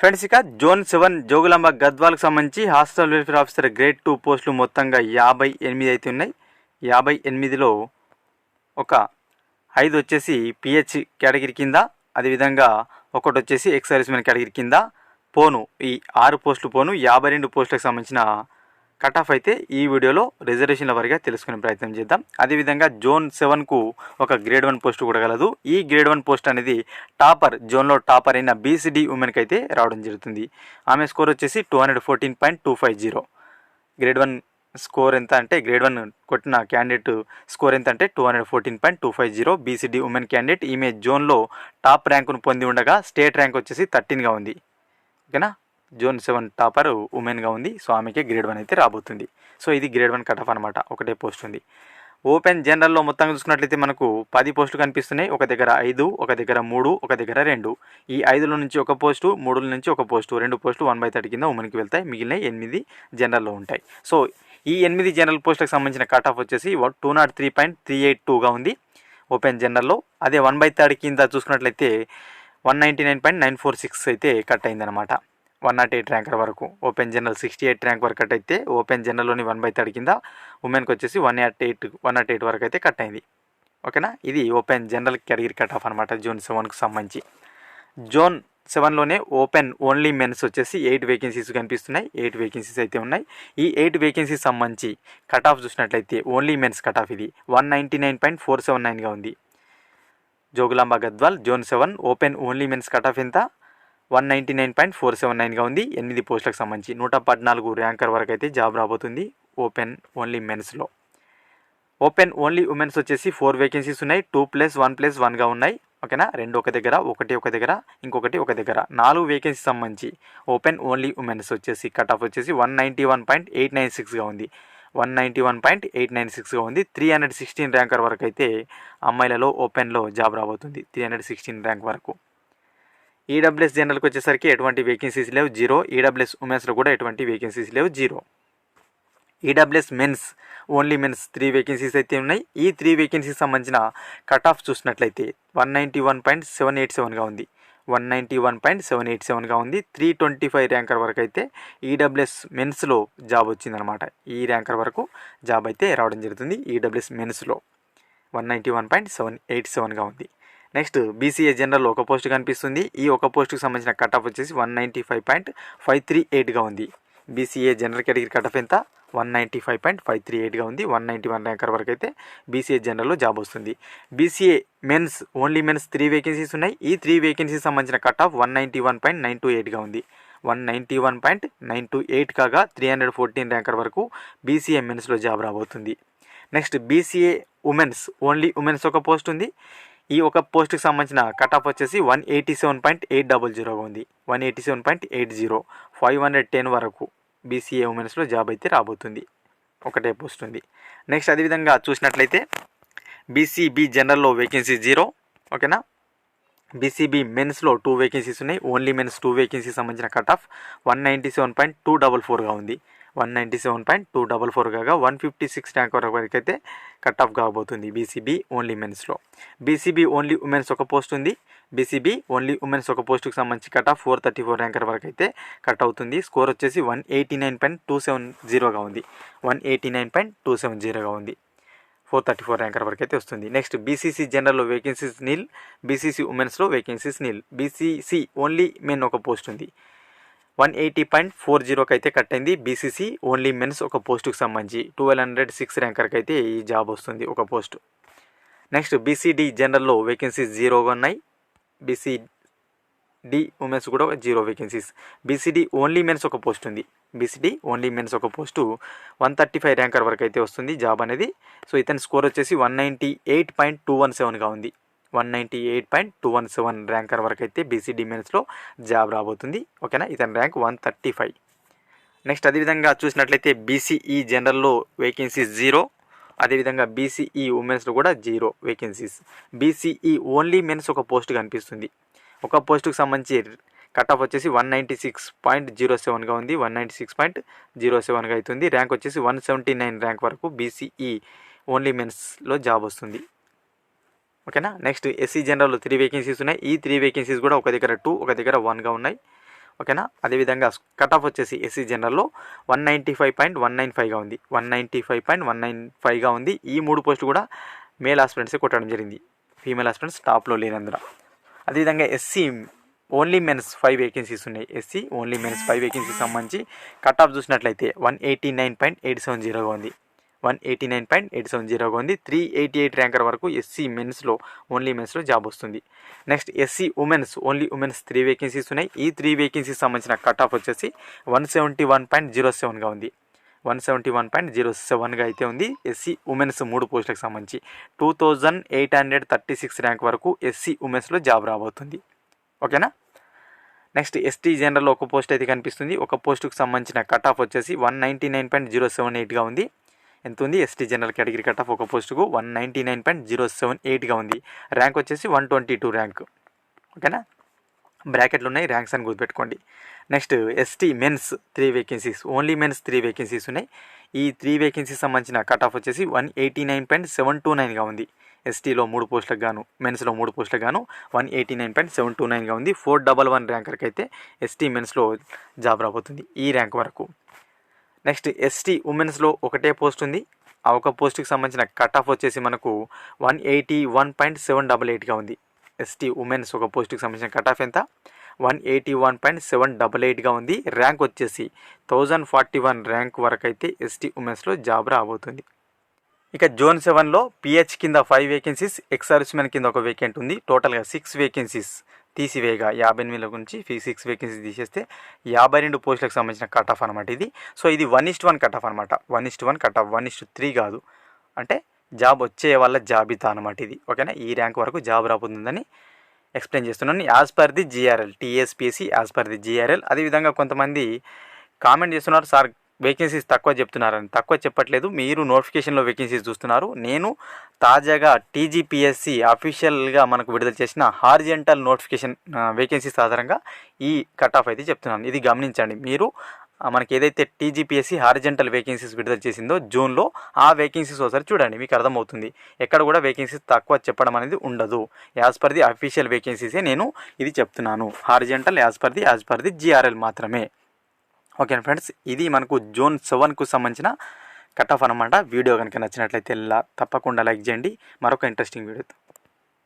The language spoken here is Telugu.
ఫ్రెండ్స్, ఇక జోన్ 7 జోగులాంబ గద్వాలకు సంబంధించి హాస్టల్ వెల్ఫేర్ ఆఫీసర్ గ్రేడ్ 2 పోస్టులు మొత్తంగా 58 అయితే ఉన్నాయి. 58లో ఒక 5 వచ్చేసి పిహెచ్ కేటగిరీ కింద, అదేవిధంగా ఒకటి వచ్చేసి ఎక్స్ సర్వీస్మెన్ కేటగిరీ కింద పోను. ఈ 6 పోస్టులు పోను 52 పోస్టులకు సంబంధించిన కట్ ఆఫ్ అయితే ఈ వీడియోలో రిజర్వేషన్ల వారిగా తెలుసుకునే ప్రయత్నం చేద్దాం. అదేవిధంగా జోన్ 7కు ఒక గ్రేడ్ 1 పోస్ట్ కూడా కలదు. ఈ గ్రేడ్ 1 పోస్ట్ అనేది టాపర్, జోన్లో టాపర్ అయిన బీసీడీ ఉమెన్కి అయితే రావడం జరుగుతుంది. ఆమె స్కోర్ వచ్చేసి 214.250. గ్రేడ్ 1 స్కోర్ ఎంత అంటే, గ్రేడ్ 1 కొట్టిన క్యాండిడేట్ స్కోర్ ఎంత అంటే 214.250. BCD women candidate. ఈమె జోన్లో టాప్ ర్యాంకును పొంది ఉండగా స్టేట్ ర్యాంక్ వచ్చేసి 13గా ఉంది. ఓకేనా, జోన్ 7 టాపర్ ఉమెన్గా ఉంది. సో ఆమెకి గ్రేడ్ 1 అయితే రాబోతుంది. సో ఇది గ్రేడ్ 1 కట్ ఆఫ్ అనమాట. ఒకటే పోస్ట్ ఉంది. ఓపెన్ జనరల్లో మొత్తంగా చూసుకున్నట్లయితే మనకు 10 పోస్టులు కనిపిస్తున్నాయి. ఒక దగ్గర 5, ఒక దగ్గర 3, ఒక దగ్గర 2. ఈ 5లో నుంచి ఒక పోస్టు, 3 నుంచి ఒక పోస్టు, 2 పోస్టులు 1/30 కింద ఉమెన్కి వెళ్తాయి. మిగిలిన 8 జనరల్లో ఉంటాయి. సో ఈ 8 జనరల్ పోస్టులకు సంబంధించిన కట్ ఆఫ్ వచ్చేసి 203.382గా ఉంది ఓపెన్ జనరల్లో. అదే 1/3 కింద చూసుకున్నట్లయితే 199.946 అయితే కట్ అయిందనమాట. 108 ర్యాంకర్ వరకు. ఓపెన్ జనరల్ 68 ర్యాంక్ వరకు కట్ అయితే ఓపెన్ జనరల్లోని 1/3 కింద ఉమెన్కి వచ్చేసి 108 వరకు అయితే కట్ అయింది. ఓకేనా, ఇది open general category cut of అనమాట జోన్ 7కు సంబంధించి. జోన్ 7లోనే ఓపెన్ ఓన్లీ మెన్స్ వచ్చేసి 8 వేకెన్సీస్ కనిపిస్తున్నాయి. 8 వేకెన్సీస్ అయితే ఉన్నాయి. ఈ 8 వేకెన్సీస్ సంబంధించి కట్ ఆఫ్ చూసినట్లయితే ఓన్లీ మెన్స్ కట్ ఆఫ్ ఇది 199.479గా ఉంది. Jogulamba Gadwal zone 7 open only mens cut off ఎంత? 199.479గా ఉంది. 8 పోస్టులకు సంబంధించి 114 ర్యాంకర్ వరకు అయితే జాబ్ రాబోతుంది ఓపెన్ ఓన్లీ మెన్స్లో. ఓపెన్ ఓన్లీ ఉమెన్స్ వచ్చేసి 4 వేకెన్సీస్ ఉన్నాయి. 2+1+1గా ఉన్నాయి. ఓకేనా, 2 ఒక దగ్గర, 1 ఒక దగ్గర, ఇంకొకటి ఒక దగ్గర. 4 వేకెన్సీ సంబంధించి ఓపెన్ ఓన్లీ ఉమెన్స్ వచ్చేసి కట్ ఆఫ్ వచ్చేసి 191.896గా ఉంది. 191.896గా ఉంది. 316 ర్యాంకర్ వరకు అయితే అమ్మాయిలలో ఓపెన్లో జాబ్ రాబోతుంది. 316 ర్యాంక్ వరకు. ఈడబ్ల్యూఎస్ జనరల్కి వచ్చేసరికి ఎటువంటి వేకెన్సీస్ లేవు, 0. ఈడబ్ల్యూఎస్ ఉమెన్స్లో కూడా ఎటువంటి వేకెన్సీస్ లేవు, 0. EWS mens only mens 3 vacancies అయితే ఉన్నాయి. ఈ 3 వేకెన్సీస్ సంబంధించిన కట్ ఆఫ్ చూసినట్లయితే 191.787గా ఉంది. 191.787గా ఉంది. 325 ర్యాంకర్ వరకు అయితే ఈడబ్ల్యూఎస్ మెన్స్లో జాబ్ వచ్చిందనమాట. ఈ ర్యాంకర్ వరకు జాబ్ అయితే రావడం జరుగుతుంది ఈడబ్ల్యూఎస్ మెన్స్లో. 191.787గా ఉంది. నెక్స్ట్ బీసీఏ జనరల్ ఒక పోస్ట్ కనిపిస్తుంది. ఈ ఒక పోస్టుకు సంబంధించిన కట్ ఆఫ్ వచ్చేసి 195.538గా ఉంది. BCA general category cut off ఎంత? 195.538గా ఉంది. 191 ర్యాంకర్ వరకు అయితే బీసీఏ జనరల్లో జాబ్ వస్తుంది. BCA mens only mens 3 vacancies ఉన్నాయి. ఈ 3 వేకెన్సీస్ సంబంధించిన కట్ ఆఫ్ 191.928గా ఉంది. 191.928 కాగా 314 ర్యాంకర్ వరకు బీసీఏ మెన్స్లో జాబ్ రాబోతుంది. Next BCA women's only women's ఒక పోస్ట్ ఉంది. ఈ ఒక పోస్ట్కి సంబంధించిన కట్ ఆఫ్ వచ్చేసి 187.800గా ఉంది. 187.80, 510 వరకు బీసీఏ ఉమెన్స్లో జాబ్ అయితే రాబోతుంది. ఒకటే పోస్ట్ ఉంది. నెక్స్ట్ అదేవిధంగా చూసినట్లయితే బీసీబీ జనరల్లో వేకెన్సీ 0. ఓకేనా, బీసీబీ మెన్స్లో 2 వేకెన్సీస్ ఉన్నాయి. ఓన్లీ మెన్స్ 2 వేకెన్సీ సంబంధించిన కట్ ఆఫ్ 197.244గా ఉంది. 197.244 కాగా 156 ర్యాంక్ వరకు అయితే కట్ ఆఫ్ కాబోతుంది బీసీబీ ఓన్లీ మెన్స్లో. బీసీబీ ఓన్లీ ఉమెన్స్ ఒక పోస్ట్ ఉంది. బీసీబీ ఓన్లీ ఉమెన్స్ ఒక పోస్టుకు సంబంధించి కట్ ఆఫ్ 434 ర్యాంకర్ వరకు అయితే కట్ అవుతుంది. స్కోర్ వచ్చేసి 189.270గా ఉంది. 189.270గా ఉంది. 434 ర్యాంకర్ వరకు అయితే వస్తుంది. నెక్స్ట్ బీసీసీ జనరల్లో వేకెన్సీస్ నీల్. బీసీసీ ఉమెన్స్లో vacancies nil. BCC only men ఒక పోస్ట్ ఉంది. 180.40కి అయితే కట్ అయింది. బీసీసీ ఓన్లీ మెన్స్ ఒక పోస్టుకు సంబంధించి 1206 ర్యాంకర్కి అయితే ఈ జాబ్ వస్తుంది ఒక పోస్టు. నెక్స్ట్ బీసీడీ జనరల్లో వేకెన్సీస్ 0గా ఉన్నాయి. బీసీడీ ఉమెన్స్ కూడా 0 వేకెన్సీస్. బీసీడీ ఓన్లీ మెన్స్ ఒక పోస్ట్ ఉంది. బీసీడీ ఓన్లీ మెన్స్ ఒక పోస్టు 135 ర్యాంకర్ వరకు అయితే వస్తుంది జాబ్ అనేది. సో ఇతని స్కోర్ వచ్చేసి 198.217గా ఉంది. 198.217 ర్యాంకర్ వరకు అయితే బీసీడీ మెన్స్లో జాబ్ రాబోతుంది. ఓకేనా, ఇతని ర్యాంక్ 135. నెక్స్ట్ అదేవిధంగా చూసినట్లయితే బీసీఈ జనరల్లో వేకెన్సీస్ 0. అదేవిధంగా బీసీఈ ఉమెన్స్లో కూడా 0 వేకెన్సీస్. బీసీఈ ఓన్లీ మెన్స్ ఒక పోస్ట్ కనిపిస్తుంది. ఒక పోస్టుకు సంబంధించి కట్ ఆఫ్ వచ్చేసి 196.07గా ఉంది. 196.07గా అవుతుంది. ర్యాంక్ వచ్చేసి 179 ర్యాంక్ వరకు బీసీఈ ఓన్లీ మెన్స్లో జాబ్ వస్తుంది. ఓకేనా, నెక్స్ట్ ఎస్సీ జనరల్లో 3 వేకెన్సీస్ ఉన్నాయి. ఈ 3 వేకెన్సీస్ కూడా ఒక దగ్గర 2, ఒక దగ్గర 1గా ఉన్నాయి. ఓకేనా. అదేవిధంగా కట్ ఆఫ్ వచ్చేసి ఎస్సీ జనరల్లో 195.195గా ఉంది, 195.195గా ఉంది. ఈ 3 పోస్టులు కూడా మేల్ ఆస్పిరెంట్సే కొట్టడం జరిగింది, ఫీమేల్ ఆస్పిరెంట్స్ టాప్లో లేనందున. అదేవిధంగా ఎస్సీ ఓన్లీ మెన్స్ 5 వేకెన్సీస్ ఉన్నాయి. ఎస్సీ ఓన్లీ మెన్స్ 5 వేకెన్సీస్ సంబంధించి కట్ ఆఫ్ చూసినట్లయితే 189.870గా ఉంది, 189.870గా ఉంది. 388 ర్యాంకర్ వరకు ఎస్సీ మెన్స్లో ఓన్లీ మెన్స్లో జాబ్ వస్తుంది. Next SC women's only women's 3 vacancies ఉన్నాయి. ఈ 3 వేకెన్సీస్ సంబంధించిన కట్ ఆఫ్ వచ్చేసి 171.07గా ఉంది, 171.07గా అయితే ఉంది. ఎస్సీ ఉమెన్స్ 3 పోస్టులకు సంబంధించి 2836 ర్యాంక్ వరకు ఎస్సీ ఉమెన్స్లో జాబ్ రాబోతుంది. ఓకేనా. నెక్స్ట్ ఎస్టీ జనరల్లో ఒక పోస్ట్ అయితే కనిపిస్తుంది. ఒక పోస్టుకు సంబంధించిన కట్ ఆఫ్ వచ్చేసి 199.078గా ఉంది. ఎంత ఉంది? ST general category cut of ఒక పోస్టుకు 199.078గా ఉంది. ర్యాంక్ వచ్చేసి 122 ర్యాంక్. ఓకేనా. బ్రాకెట్లు ఉన్నాయి, ర్యాంక్స్ అని గుర్తుపెట్టుకోండి. Next ST mens 3 vacancies, only mens 3 vacancies ఉన్నాయి. ఈ 3 వేకెన్సీస్ సంబంధించిన కట్ ఆఫ్ వచ్చేసి 189.729గా ఉంది. ఎస్టీలో 3 పోస్టులకు గాను, మెన్స్లో 3 పోస్టులకు గాను 189.729గా ఉంది. 411 ర్యాంకర్కి అయితే ఎస్టీ మెన్స్లో జాబ్ రాబోతుంది ఈ ర్యాంక్ వరకు. నెక్స్ట్ ఎస్టీ ఉమెన్స్లో ఒకటే పోస్ట్ ఉంది. ఆ ఒక పోస్టుకి సంబంధించిన కట్ ఆఫ్ వచ్చేసి మనకు 181.788గా ఉంది. ఎస్టీ ఉమెన్స్ ఒక పోస్టుకి సంబంధించిన కట్ ఆఫ్ ఎంత? 181.788గా ఉంది. ర్యాంక్ వచ్చేసి 1041 ర్యాంక్ వరకు అయితే ఎస్టీ ఉమెన్స్లో జాబ్ రాబోతుంది. ఇక జోన్ 7లో పిహెచ్ కింద 5 వేకెన్సీస్, ఎక్స్ సర్వీస్మెన్ కింద ఒక వేకెంట్ ఉంది. టోటల్గా 6 వేకెన్సీస్ తీసివేయగా 58 నుంచి 6 వేకెన్సీస్ తీసేస్తే 52 పోస్టులకు సంబంధించిన కట్ ఆఫ్ అనమాట ఇది. సో ఇది 1:1 కట్ ఆఫ్ అనమాట, 1:1 కట్ ఆఫ్, 1:3 కాదు. అంటే జాబ్ వచ్చే వాళ్ళ జాబితా అనమాట ఇది. ఓకేనా. ఈ ర్యాంక్ వరకు జాబ్ రాబోతుందని ఎక్స్ప్లెయిన్ చేస్తున్నాను as per the GRL, TSPSC as per the GRL. అదేవిధంగా కొంతమంది కామెంట్ చేస్తున్నారు, సార్ వేకెన్సీస్ తక్కువ చెప్తున్నారని. తక్కువ చెప్పట్లేదు, మీరు నోటిఫికేషన్లో వేకెన్సీస్ చూస్తున్నారు. నేను తాజాగా టీజీపీఎస్సీ అఫీషియల్గా మనకు విడుదల చేసిన హారిజెంటల్ నోటిఫికేషన్ వేకెన్సీస్ ఆధారంగా ఈ కట్ ఆఫ్ అయితే చెప్తున్నాను. ఇది గమనించండి. మీరు మనకి ఏదైతే టీజీపీఎస్సీ హారిజెంటల్ వేకెన్సీస్ విడుదల చేసిందో జూన్లో, ఆ వేకెన్సీస్ ఒకసారి చూడండి, మీకు అర్థమవుతుంది. ఎక్కడ కూడా వేకెన్సీస్ తక్కువ చెప్పడం అనేది ఉండదు. యాజ్ పర్ ది అఫీషియల్ వేకెన్సీసే నేను ఇది చెప్తున్నాను. Horizontal as per the GRL మాత్రమే. ఓకే ఫ్రెండ్స్, ఇది మనకు జోన్ 7కు సంబంధించిన కట్ ఆఫ్ అనమాట. వీడియో కనుక నచ్చినట్లయితే తప్పకుండా లైక్ చేయండి. మరొక ఇంట్రెస్టింగ్ వీడియో